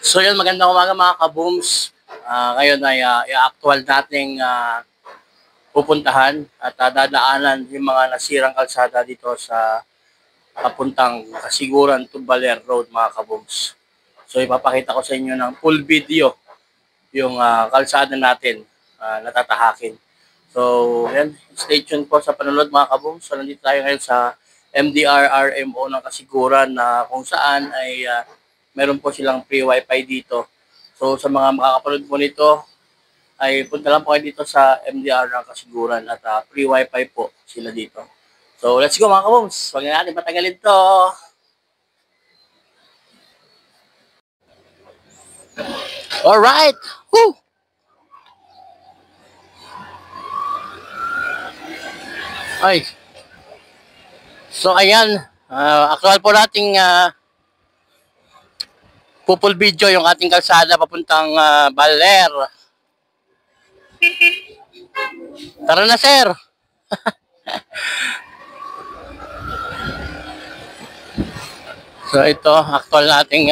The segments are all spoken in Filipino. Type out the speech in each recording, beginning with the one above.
So yun, magandang umaga mga kabooms. Ngayon ay i-actual nating pupuntahan at dadaanan yung mga nasirang kalsada dito sa papuntang Kasiguran to Baler Road mga kabooms. So ipapakita ko sa inyo ng full video yung kalsada natin natatahakin. So yan, stay tuned po sa panonood mga kabooms. So nandito tayo ngayon sa MDR-RMO ng Kasiguran na kung saan ay meron po silang free wifi dito. So sa mga makakapanood po nito, ay punta lang po kayo dito sa MDR ng Kasiguran at free wifi po sila dito. So let's go mga kabooms, huwag na natin patagalin to. Alright! Woo! Ay. So ayan, actual po nating full video yung ating kalsada papuntang Baler. Tara na sir. So ito, actual nating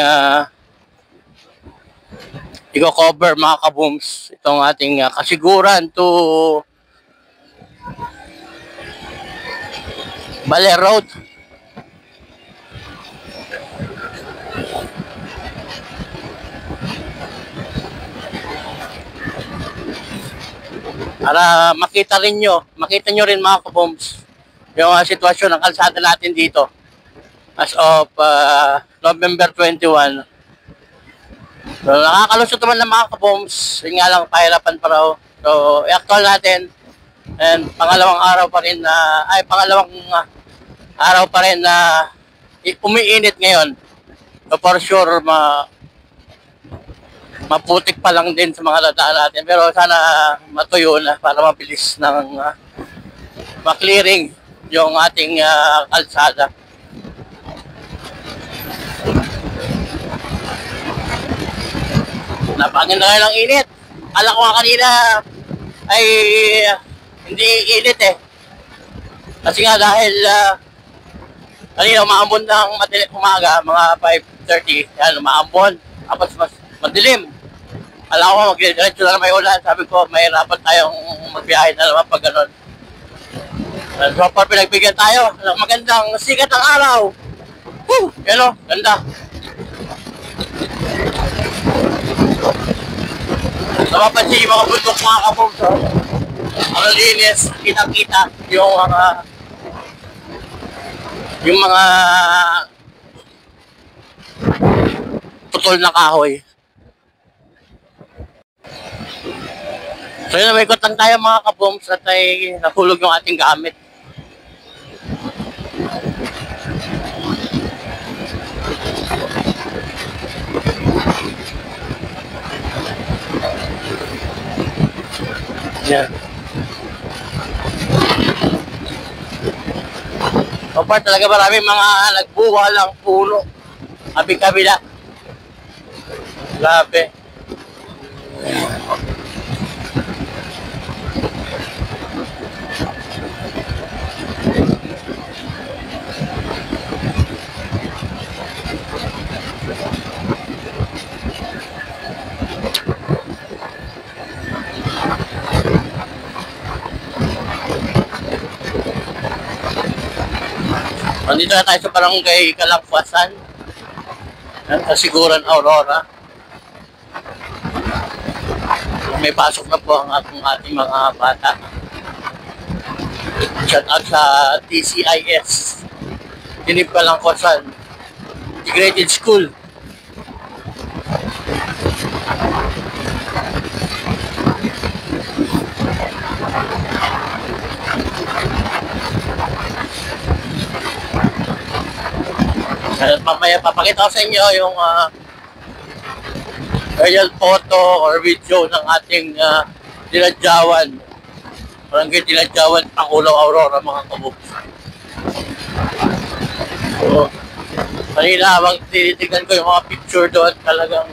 i-cover mga kabooms. Itong ating Kasiguran to Baler Road. Para makita nyo rin mga kabooms yung sitwasyon ng kalsada natin dito as of November 21. So nakakalusot naman ng mga kabooms, yun nga lang pahirapan pa raw. So i-actual natin and pangalawang araw pa rin na umiinit ngayon. So for sure maputik pa lang din sa mga dadaan natin, pero sana matuyo na para mabilis ng ma-clearing yung ating kalsada. Napangin na lang init. Akala ko nga kanina ay hindi init eh. Kasi nga dahil kanina umaambon ng umaga, mga 5:30, yan umaambon. Tapos mas madilim. Alam ko, mag-diretso na may ulan. Sabi ko, mahirapan tayong magbiyahe na naman pag gano'n. So far, pinagbigyan tayo ng magandang sikat ng araw. Woo! Yan o, ganda. Napapansin yung mga bundok mga kabooms. Ang linis, kita-kita yung mga putol na kahoy. So yun, may ikot lang tayo mga kabooms at ay nahulog yung ating gamit. Yan. So far talaga marami mga nagbuwa lang puno. Kabila. Grabe. Nandito na tayo sa barangay Kalakwasan ng Kasiguran, Aurora. May pasok na po ang ating mga bata. Shout out sa TCIS, Tinib Kalakwasan Integrated School. At mamaya papakita ko sa inyo yung aerial photo or video ng ating Diladyawan, Barangay Diladyawan, Pangulo, Aurora mga kabooms. So, kanina tinitignan ko yung mga picture doon, talagang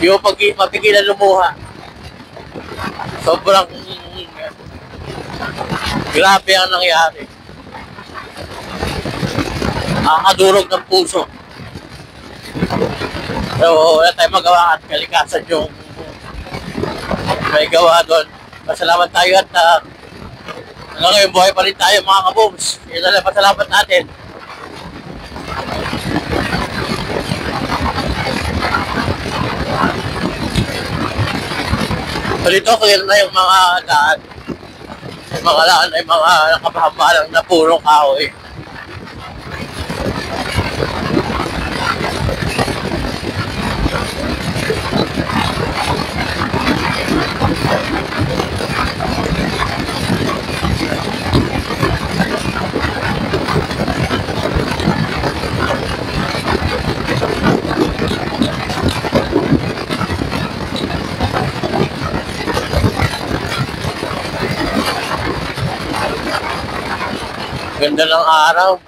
yung mapigilan lumuha. Sobrang grabe ang nangyari. Nakakadurog ng puso. So, wala tayong magawa at kalikasan yung may gawa doon. Pasalamat tayo at hanggang ngayon buhay pa rin tayo mga kabooms. Yun na lang pasalamat natin. So dito kaya na yung mga daan. Yung mga daan ay mga nakapahambalang na puro kahoy. Ganda ng araw.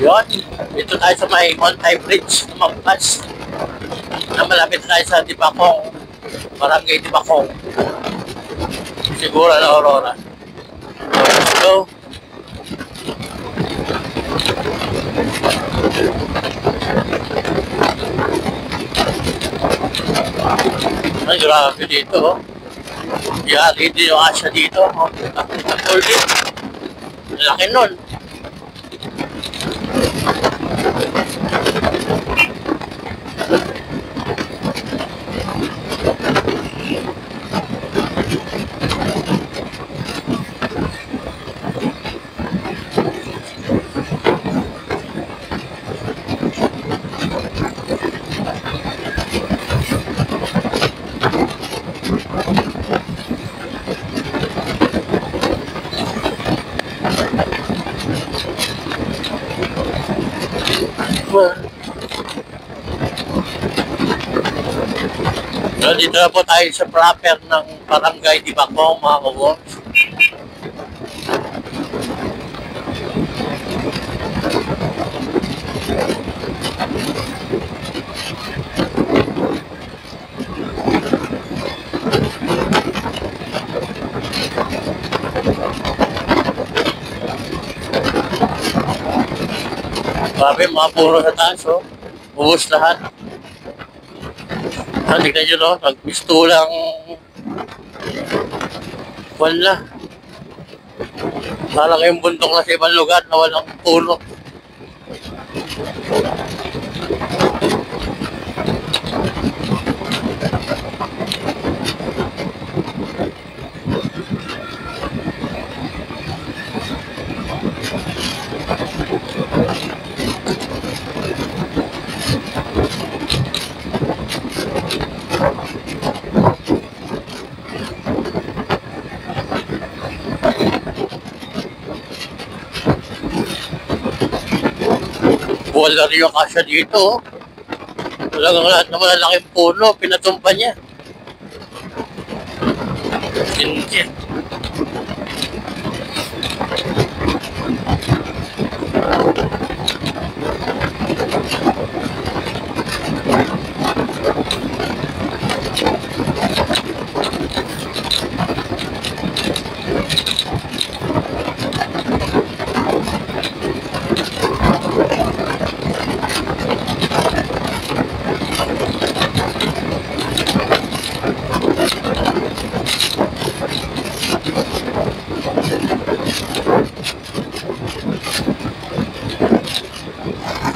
Yun, dito tayo sa may on-time bridge na Mampas. Na malapit tayo sa Dibacong, Barangay Dibacong. Siguro na Aurora. So, ay grabe dito, oh. Yari din yung asya dito, oh. Ang din. Laki nun. So, dito na po tayo sa proper ng Barangay Dibacong, mga kabooms. Grabe, mga puro sa taas, oh. Ubus lahat. Tignan nyo, no? Nagpistulang wala. Parang yung bundok na sa ibang lugar na walang puno. Wala rin yung kasya dito. Talagang lahat ng malalaking puno, pinatumpa niya. Hindi.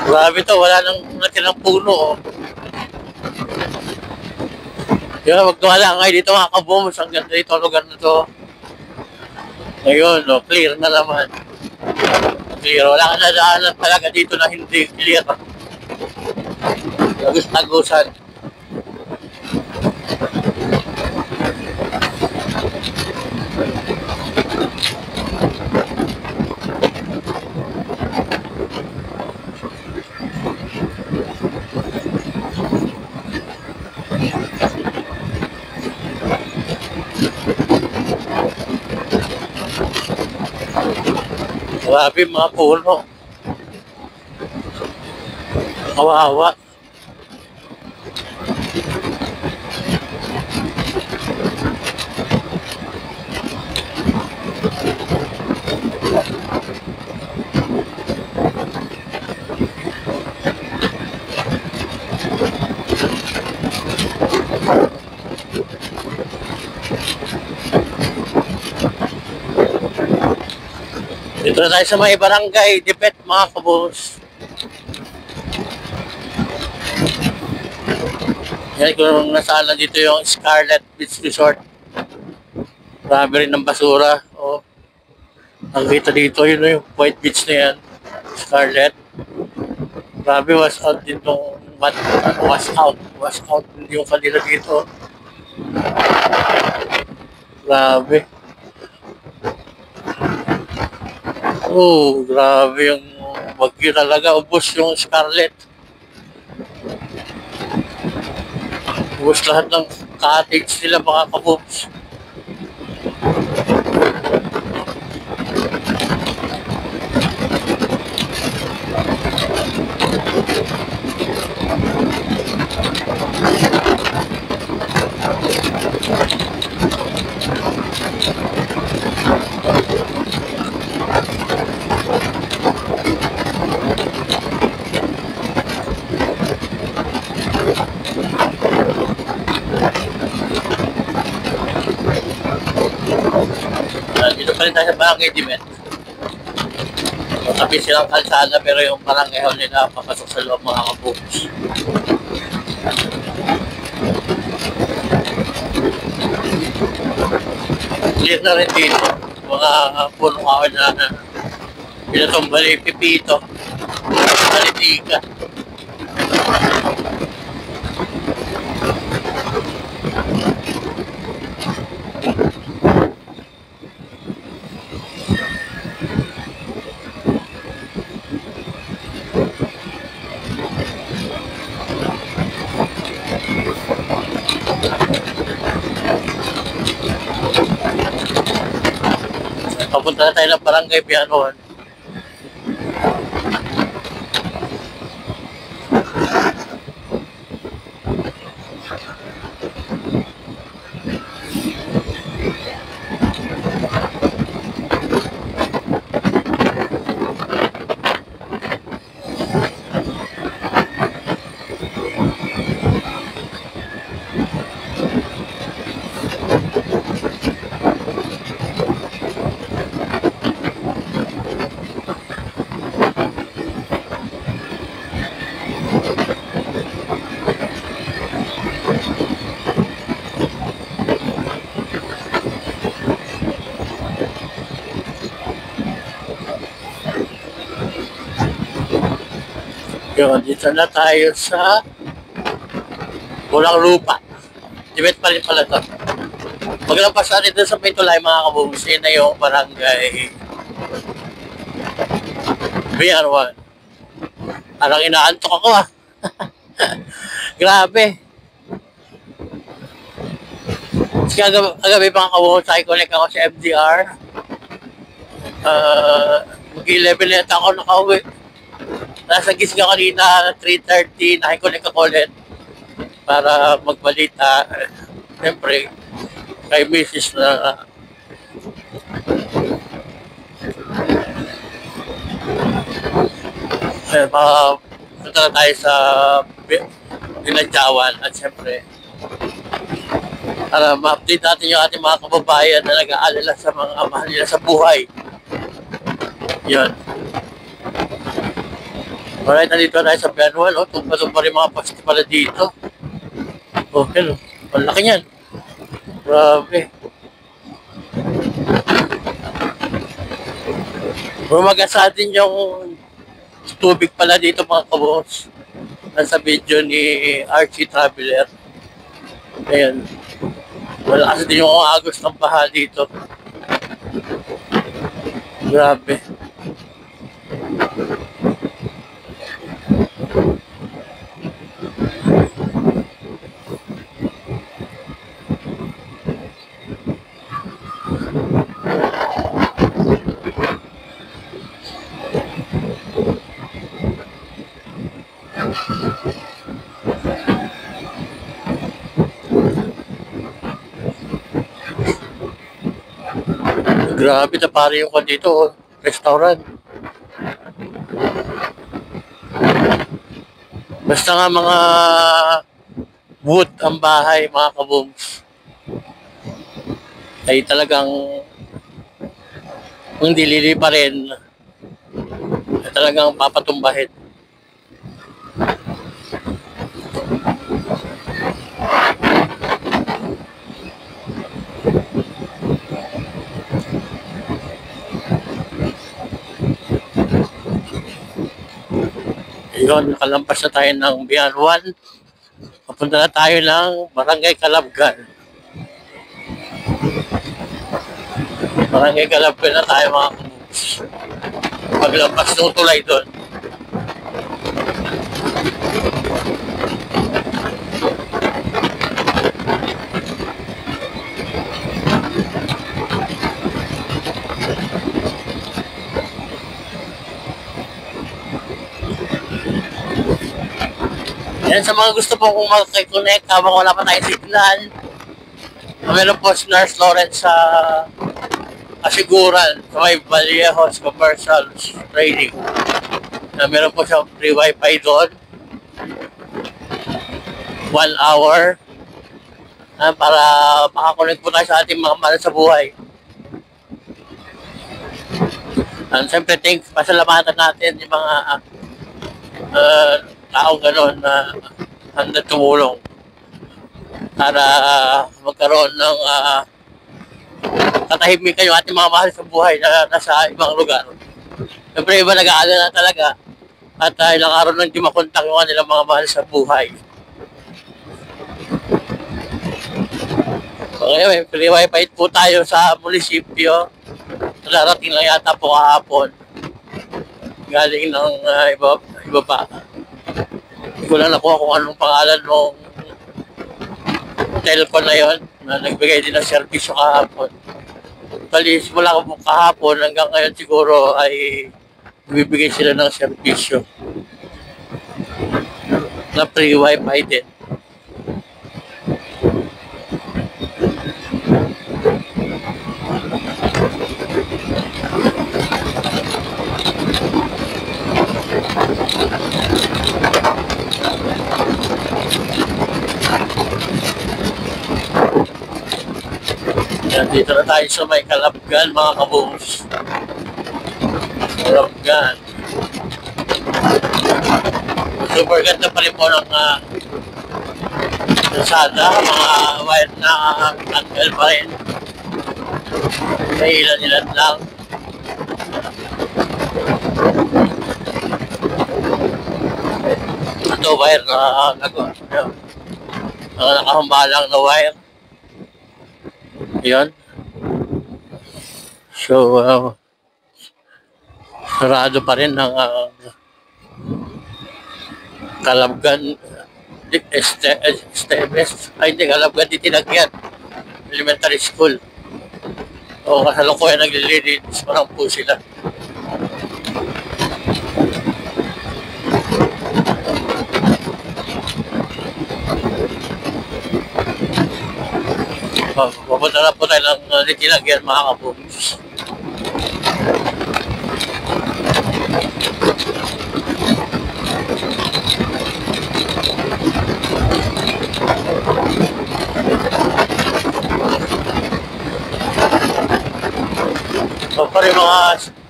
Grabe to, wala nang natirang puno, oh. Kaya magkawala ngayon dito mga kabooms, ang ganda dito, lugar na to. Ngayon, no, clear na naman. Clear, wala ka nadaanan talaga dito na hindi clear. Tagus-tagusan. Grabe mga puno. Kawawa. Dito na tayo sa may barangay Dipet mga kabos. Yan kung nasaan na dito yung Scarlet Beach Resort. Marami rin ng basura. Oh. Nakikita dito yun yung white beach na yan. Scarlet. Grabe, wash out din tong wash out. Wash out din yung kanila dito. Grabe. Oh, grabe yung bagyo talaga. Ubos yung Scarlet. Ubos lahat ng cottage nila mga kabobs. Dito pa rin tayo sa Barangay Dipet. Sabi silang kalsada pero yung barangay hall nila papasok sa loob mga kabukos. Clear na rin dito. Mga puno kahoy na pinatumbali pipito. Palitika. Papunta na tayo ng Barangay Pianon. Yun, dito na tayo sa Pulang Lupa. Dipet pa rin pala ito. Paglampas natin doon sa Pitulay mga kabubos, yun na yung barangay BR1. Parang inaantok ako ah. Grabe. Kasi kagabi mga kabubos, I-connect ako sa FDR. Mag-11 net ako nakauwi. Nasa gising ako kanina, 3:30, nakikonek ako ulit para magbalita. Siyempre, kay Mrs. na punta na tayo sa Binadyawan at siyempre para ma-update natin yung ating mga kababayan na nag-aalala sa mga mahal nila sa buhay. Yun. Alright, nandito tayo sa Pianuan. Oh, tumpa rin mga poste pala dito. Oh, hello. Ang laki niyan. Grabe. Bumagasa din yung tubig pala dito mga kabos. Nasa video ni Archie Traveler. Ayan. Malakas din yung agos ng baha dito. Grabe. Grabe na pare yung kwan dito, oh. Restaurant. Basta nga mga wood ang bahay, mga kabooms, ay talagang kung dilili pa rin, ay talagang papatumbahin. Yun, nakalampas na tayo ng Bianwan. Papunta na tayo ng Barangay Calabgan. Barangay Calabgan na tayo mga kabooms. Paglampas ng tulay doon. Yan, sa mga gusto po kung mag-connect habang wala pa tayong signal, meron po si Nurse Lawrence sa Asiguran, sa may Vallejos Commercial Trading. Meron po siyang free wifi doon. 1 hour. Para makakonect po tayo sa ating mga mahal sa buhay. And siyempre, pasalamatan natin yung mga taong gano'n na handa tumulong para magkaroon ng katahimikan yung ating mga mahal sa buhay na nasa ibang lugar. Siyempre, iba nag-aalala na talaga at ilang araw nang di makontak yung kanilang mga mahal sa buhay. Okay, may free wifi po tayo sa munisipyo. Darating lang yata po kahapon. Galing ng iba pa. Hindi ko lang nakuha kung anong pangalan ng telco na yon na nagbigay din ng servisyo kahapon. Bali, simula kahapon hanggang ngayon siguro ay bibigay sila ng servisyo na free wifi din. Yan, dito na tayo sa may Calabgan, mga kabooms. Calabgan. Super ganda pa rin po ng kalsada, mga wire na tanggal pa rin. May ilan-ilan lang. Ito wire na nakahambalang na wire. Yan. So, sarado pa rin ang Calabgan Esteves. Ay, hindi, Calabgan Ditinagyan Elementary School. O, kasalukuyan naglilinis. Parang po sila. Papunta na po tayo ng Ditinagyan, mga kabooms. So, pa rin mga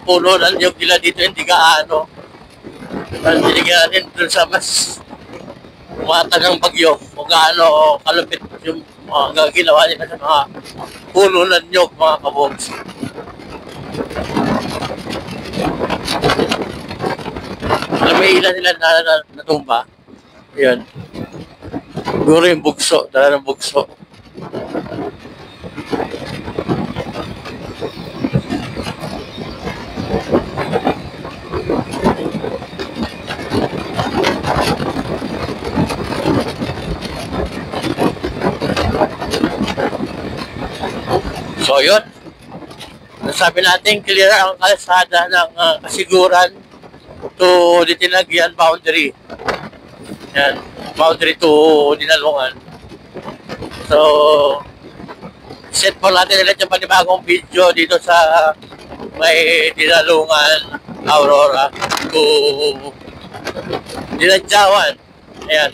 puno ng niyog nila dito, hindi gaano. Binigyan natin dun sa mas umatan ng bagyo, kung gaano kalupit yung mga ginawa nila sa mga puno ng niyog, mga kabooms. Alam, may ilan nila na natumba. Yan. Siguro yung bugso, dala ng bugso. So yun, sabi natin clear ang kalsada ng Kasiguran to Ditinagyan boundary. Yan, boundary to Dinalungan. So set po natin ulit yung panibagong video dito sa may Dinalungan, Aurora to Diladyawan. Ayan.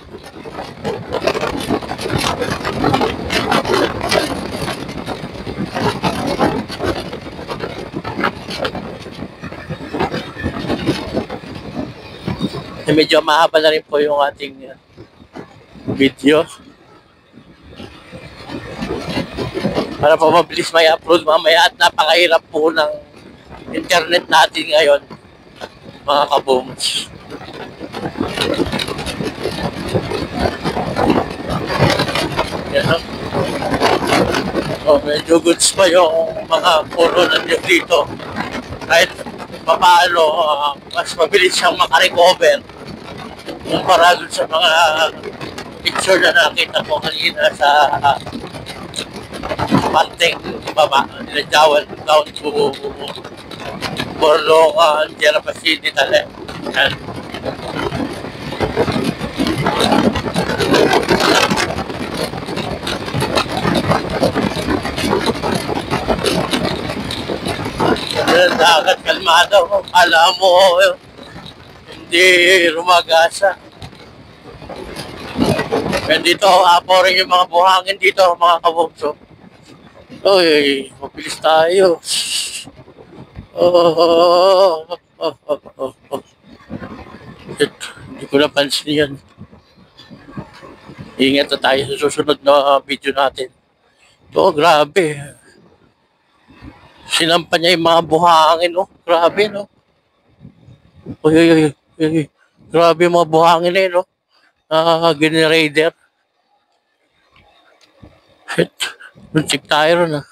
Medyo mahaba na rin po yung ating video para po mabilis may upload mamaya at napakahirap po ng internet natin ngayon, mga kabooms. Yan, medyo goods pa yung mga puro nandiyo dito. Kahit papaano, mas mabilis siyang makarecover kumpara dun sa mga picture na nakita ko kanina sa Panteng baba, Diladyawan down to Borlongan, General City, Tale. Yan. Yan, dagat kalmado. Alam mo, hindi rumagasa. And dito, apo rin yung mga buhangin dito, mga kabugso. Uy, mabilis tayo. Hindi ko napansin yan. Ingat na tayo sa susunod na video natin. Ito, grabe. Sinampa niya yung mga buhangin, oh. Grabe, no? Uy. Grabe yung mga buhangin eh, no? Generator. Shit. Check tayo ron, ah.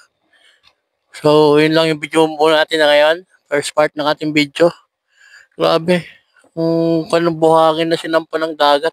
So, yun lang yung video muna natin na ngayon. First part ng ating video. Grabe. Kung kanong buhangin na sinampa ng dagat.